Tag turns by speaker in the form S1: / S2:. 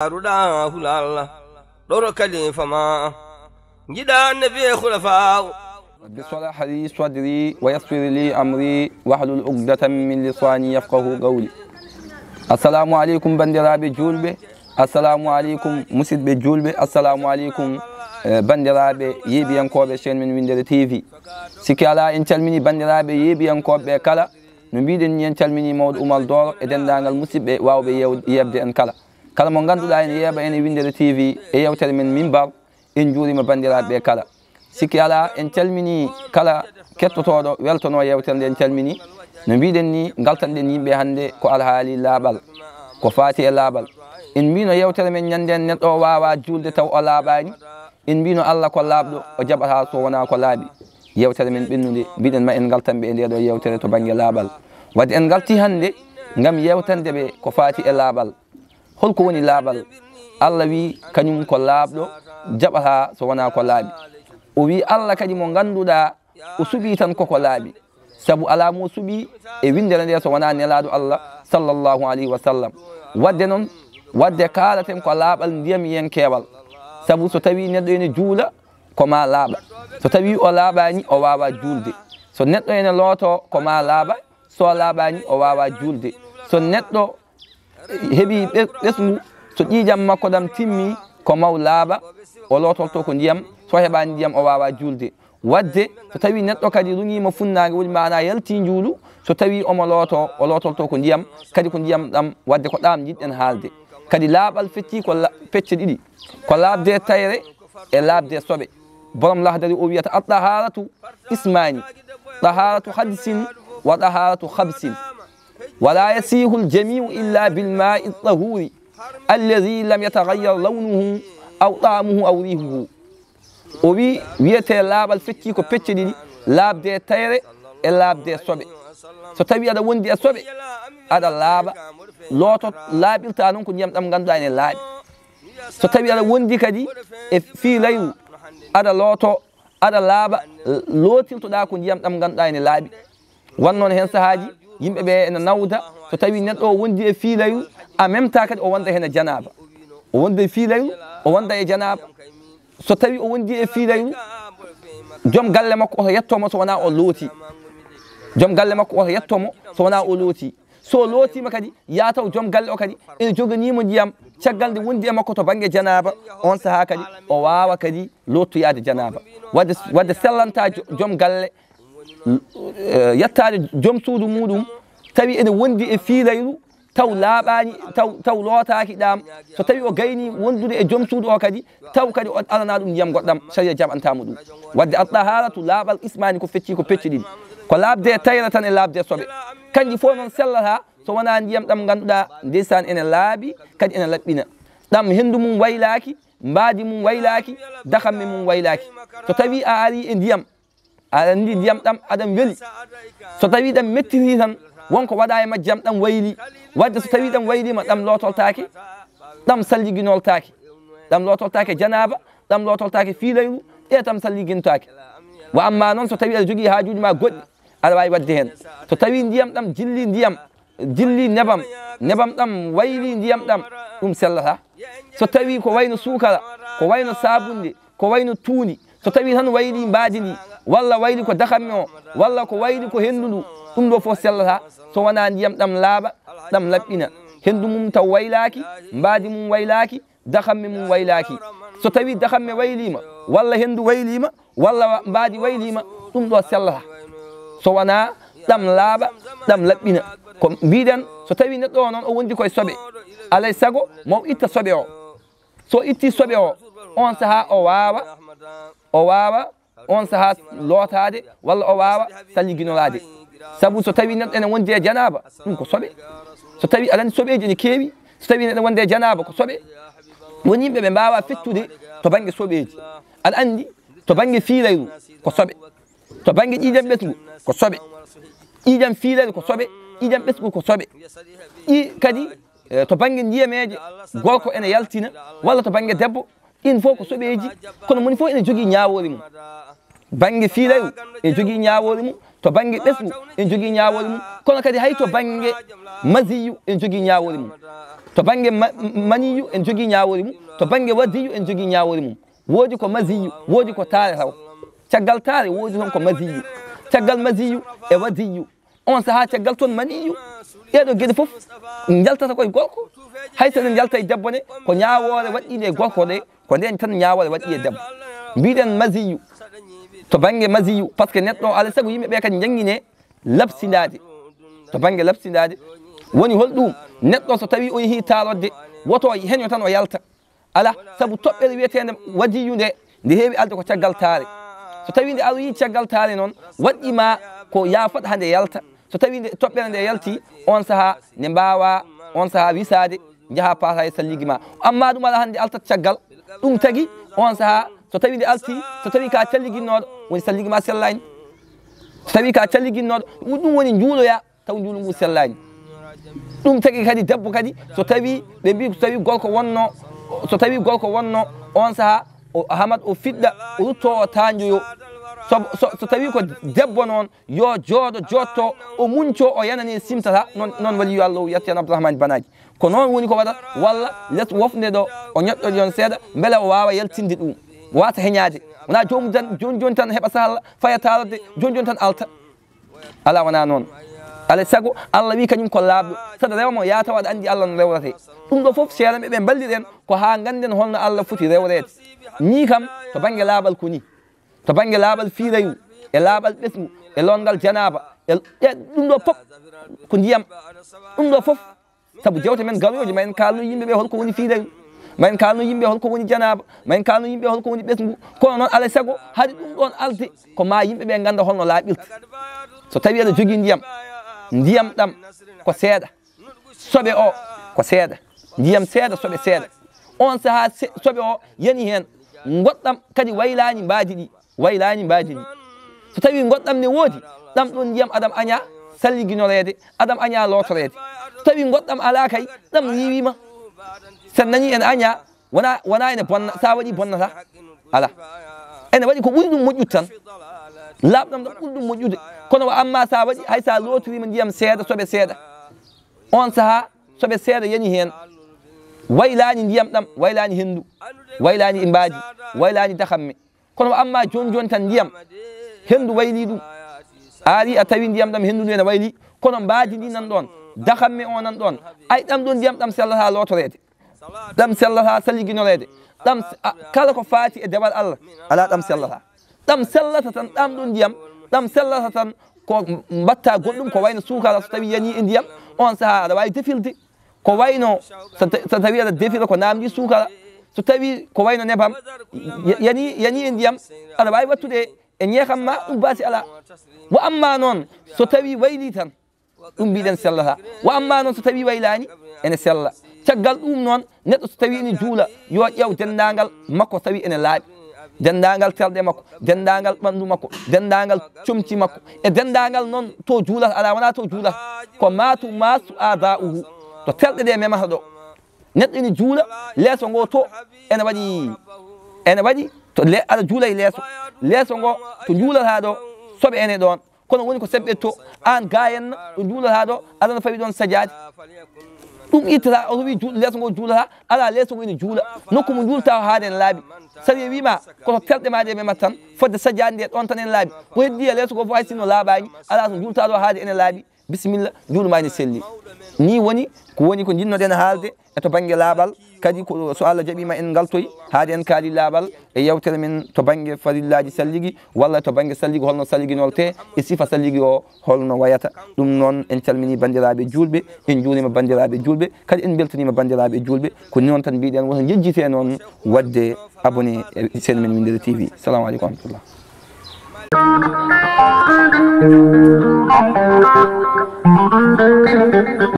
S1: ruda hulalla doro kali fama jida nabi khulafa
S2: بصلاح لي صدري ويسر لي أمري واحلل عقدة من لساني يفقهوا قولي. السلام عليكم بندرابي جولبي، السلام عليكم مسيد جولبي، السلام عليكم بندرابي يبيانكوبي شين من ويندر تي في. سكالا انتلمني بندرابي يبيانكوبي كلا نبيدن ينتلمني مود أمال دور إذن دانغال مسيد واوبي يبدأ ان كلا من غاندو لاين يبا ان ويندر تي في ايوتر من منبر انجوري ما بندرابي كلا siki ala en calmini kala kettotoɗo weltono yewtere en calmini no mbiɗen ni galtanɗen yimɓe hannde ko alhaali laaɓal ko faati e laaɓal en mbino yewtere men ñanden neɗɗo wawa julde taw o laaɓani en mbino Allah ko laaɓɗo o jaɓata so wona ko laaɓi yewtere men ɓennude mbiɗen ma en galtanɓe e ndeɗo yewtere to banggue laaɓal wadde en galti hannde gam yewtande ɓe ko faati e laaɓal holko woni laaɓal Allah wi kañum ko laaɓɗo jaɓata so wona ko laaɓi o wi Allah kadi mo ganduɗa o suɓi tan koko laaɓi saabu ala mo suɓi e windere nde so wona nelaɗo Allah sallllahu alayhi wa sallam wadde noon wadde kalaten ko laaɓal ndiyam yen keewal saabu so tawi neɗɗo ene juula koma laaɓa so tawi o laaɓani o wawa julde so neɗɗo ene looto koma laaɓa so laaɓani o wawa julde so neɗɗo heeɓi ɓesgu so ƴiƴam makko ɗam timmi ko maw laaɓa o lotolto ko ndiyam so heɓani ndiyam o wawa julde wadde so tawi neɗɗo kadi ruñima funnage woni mana yalti juulu so tawi omo looto o lotolto ko ndiyam kadi ko ndiyam ɗam wadde ko ɗam jiɗɗen haalde kadi laaɓal fecci ko pecce ɗiɗi ko laabde tayre e laabde soɓe borom lahdari o wiyata at-taharatu ismani taharatu hadsin wa taharatu khabsin wala yasihu ljamiu illa bilmai tahuri alladi lam yatagayyar lawnuhu aw taamuhu aw rihuhu o wi wiyete laaɓal fecci ko pecce ɗiɗi laabde tayre e laabde soɓe so tawi aɗa wondi e soɓe aɗa laaɓa looto laaɓirta noon ko ndiyam ɗam ganduɗa ene laaɓi so tawi aɗa wondi kadi e fiilayru aɗa looto aɗa laaɓa lootirtoɗa ko ndiyam ɗam ganduɗa ene laaɓi wannoon hen saahaji yimɓeɓe ene nawda so tawi neɗɗo o wondi e fiilayru en même temps kadi o wonda hen e janaba o wonda e fiilayru o wonda e janaba so tawi o wondi e fiilayru joom galle makko oto yettomo so wona o looti joom galle makko oto yettomo so wona o looti so lootima kadi yataw joom galle o kadi ene joganimo ndiyam caggal nde wondi e makko to banggue janaba on saaha kadi o wawa kadi lottoyade janaba wadde sellanta joom galle yettade joom suudu muɗum tawi ene wondi e fiilayru taw laaɓani taw lootaki ɗam so tawi o gayni wondude e joom suudu o kadi taw kadi o alana ɗum ndiyam goɗɗam saria jaɓantamo ɗum wadde at-taharatu laaɓal ismani ko fecci ko pecce ɗiɗi ko laabde tayra tan e laabde soɓe kanƴi fof noon sellata so wona ndiyam ɗam ganduɗa ndeysan ene laaɓi kadi ene laɓɓina ɗam hendu mum waylaki mbaadi mum waylaki dakamme mum waylaki so tawi a ari e ndiyam aɗa andi ndiyam ɗam aɗan weeli so tawi ɗam mettiri tan wonko waɗa e majjam ɗam wayli wadde so tawi ɗam waylima ɗam lotoltake ɗam salliginoltake ɗam lotoltake janaba ɗam lotoltake fiilayru e tam salligintake wa amma noon so tawi aɗa jogui hajuji ma goɗɗi aɗa wawi wadde hen so tawi ndiyam ɗam jilli nebam ɗam wayli ndiyam ɗam ɗum sellata so tawi ko wayno sukara ko wayno sabunde ko wayno tuundi so tawi tan wayli mbaadi ndi walla wayli ko dakamme o walla ko wayli ko hendu ndu ɗum ɗo fof sellata so wona ndiyam ɗam laaɓa ɗam laɓɓina hendu mum taw waylaki mbaadi mum waylaki dakamme mum waylaki so tawi dakamme waylima walla hendu waylima walla mbaadi waylima ɗum ɗo sellata so wona ɗam laaɓa ɗam laɓɓina ko mbiɗen so tawi neɗɗo o noon o wondi koye soɓe alay saago mo itta soɓe o so itti soɓe o on saaha o wawa on saaha lootade walla o wawa salliginolade saabu so tawi neɗɗo ene wondi e janaba ɗum ko soɓe so tawi aɗa andi soɓeji ene keewi so tawi neɗɗo wonde e janaba ko soɓe woni yimɓe ɓe mbawa fectude to banggue soɓeji aɗa andi to banggue fiilayru ko soɓe to banggue ƴiƴam ɓesgu ko soɓe ƴiƴam fiilayru ko soɓe ƴiƴam ɓesgu ko soɓe kadi to banggue ndiyameje gorko ene yaltina walla to banggue debbo ɗin fof ko soɓeji kono moni fof ene jogui ñawore mum bange fiilayu e jogii ñaawore mum to bange ɓesgu en jogii ñaawore mum kono kadi hay to bange masiyu en jogii ñaawore mum to bange maniyu en jogii ñaawore mum to bange wadiyu en jogii ñaawore mum woodi ko masiyu woodi ko taare taw caggal taare woodi toon ko masiyu caggal masiyu e wadiyu on sahaa caggal toon maniyu ɗeɗo geɗe fof jaltata koye gorko hay so ɗen jalta e debbo ne ko ñaawoore waɗɗiinde e gorko ɗe ko nden tan ñaawoore waɗɗi e debbo mbiɗen masiyu to bange masiyu par ce que neɗɗo alaa sago yimɓe ɓe kadi janngine labsindaade to bange labsindaade woni holɗum neɗɗo so tawi o yehii taalodde woto heño tan o yalta ala sabu toɓɓere wiyeteende wadiyu nde heewi alde ko caggal taare so tawi nde aroyi caggal taare noon waɗɗima ko yaafat hande yalta so tawi nde toɓɓere nde yalti on sahaa nde mbawa on sahaa wisaade jaha paata e salligi ma amma ɗum aɗa hande altat caggal ɗum tagi on sahaa so tawi nde alti so tawi ka calliguinnoɗo woni salligi ma sellani so tawi ka calliguinnoɗo ɗum woni juuloya taw juulu ngu sellani ɗum tagi kadi debbo kadi so tawi ɓe mbi so tawi gorko wonno so tawi gorko wonno on sahaa hamad o fiɗɗa o rutto o tanjoyo so tawi ko debbo noon yo jooɗo jotto o munco o yanani simtata noon waliyo Allah wiyete an Abdourahmane Banaji ko noon woni ko waɗata walla less wofde ɗo o ñoɗɗo yon seeɗa beele o wawa yaltinde ɗum wata heñade wona jomum tan joni tan heɓa sahalla faya talode joni tan alta ala wona noon alay saago Allah wi kañum ko laaɓɗo saɗa rewmo yata waɗa andi Allah no rewrete ɗum ɗo foof seeɗaɓe ɓe balliɗen ko ha ganden holno Allah foti rewrede ni kam to banggue laaɓal ko ni to banggue laaɓal fiirayu e laaɓal ɓesgu e longal janaba ɗum ɗo fof ko ndiyam ɗum ɗo fof saabu jewte men garoyoje ma en kalno yimɓeɓe holko woni fiirayu ma en kalno yimɓe holko woni janaba ma en kalno yimɓe holko woni ɓesgu kono noon alay saago haade ɗum ɗon alde ko ma yimɓeɓe ganda holno laaɓirta so tawi aɗa jogui ndiyam ɗam ko seeɗa soɓe o ko seeɗa ndiyam seeɗa soɓe seeɗa on saaha soɓe o yani hen goɗɗam kadi waylani mbaadi ɗi so tawi goɗɗam ne woodi ɗam ɗon ndiyam aɗam aña salliginorede aɗam aña lotorede so tawi goɗɗam ala kay ɗam riwima sen nani ene aña wona ene bonna sa waɗi bonnata ala ene waɗi ko ɓuri ɗum moƴƴude tan laaɓɗam ɗam ɓuri ɗum moƴƴude kono amma sa waɗi hay sa lotorima ndiyam seeɗa soɓe seeɗa on saaha soɓe seeɗa yani hen waylani ndiyam ɗam waylani hendu waylani imbaji waylani dakamme kono amma joni tan ndiyam hendu wayli ɗum ari a tawi ndiyam ɗam hendu ndu ene wayli kono mbaadi ndi nan ɗon dakamme o nan ɗon ay ɗam ɗon ndiyam ɗam sellata lotorede ɗam sellata salliginorede ɗam kala ko faati e dewal Allah ala ɗam sellata ɗam sellata tan ɗam ɗon ndiyam ɗam sellata tan ko mbatta goɗɗum ko wayno sukara so tawi yani e ndiyam on saaha aɗa wawi defilde ko wayno so tawi aɗa defira ko namdi sukara so tawi ko wayno nebam yani e ndiyam aɗa wawi wattude e ñeekam ma ɗum baasi ala wo amma noon so tawi wayli tan ɗum mbiɗen sellata wo amma noon so tawi waylani ene sella caggal ɗum noon neɗɗo so tawi ene juula yo ƴew dendagal makko tawi ene laaɓi dendagal terɗe makko dendagal ɓandu makko dendagal comci makko e dendagal noon to juulata ala wona to juulata ko masu adauhu to terɗe ɗe memata ɗo neɗɗo ene juula leeso ngo to ene waɗi to aɗa juula e leeso ngo to juulata ɗo soɓe ene ɗon kono woni ko seɓɓe to an gayenna ɗo juulata ɗo aɗana fawi ɗon sajadi ɗum ittata o wi leeso ngo juulata ala leeso ngo ene juula nokku mo juulata o haade ene laaɓi sari wima koto terɗe ma ɗe memat tan fodde sajadi nde ɗon tan ene laaɓi ko heddi e leeso ngo fof hay sinno laaɓani ala to juulata ɗo haade ene laaɓi bisimilla juuluma ene selli ni woni ko jinnoɗen haalde e to banggue laaɓal kadi so Allah jaɓima en galtoyi haade en kaali laaɓal e yewtere men to banggue farillaji salligi walla to banggue salligi holno salliginolte e sifa salligi o holno wayata ɗum noon en calmini bandiraɓe julɓe en juurima bandiraɓe julɓe kadi en beltanima bandiraɓe julɓe ko noon tan mbiɗen woto jejjite noon wadde abonné e sen men Mindele TV. Assalamu aleykum wa rahmatullah.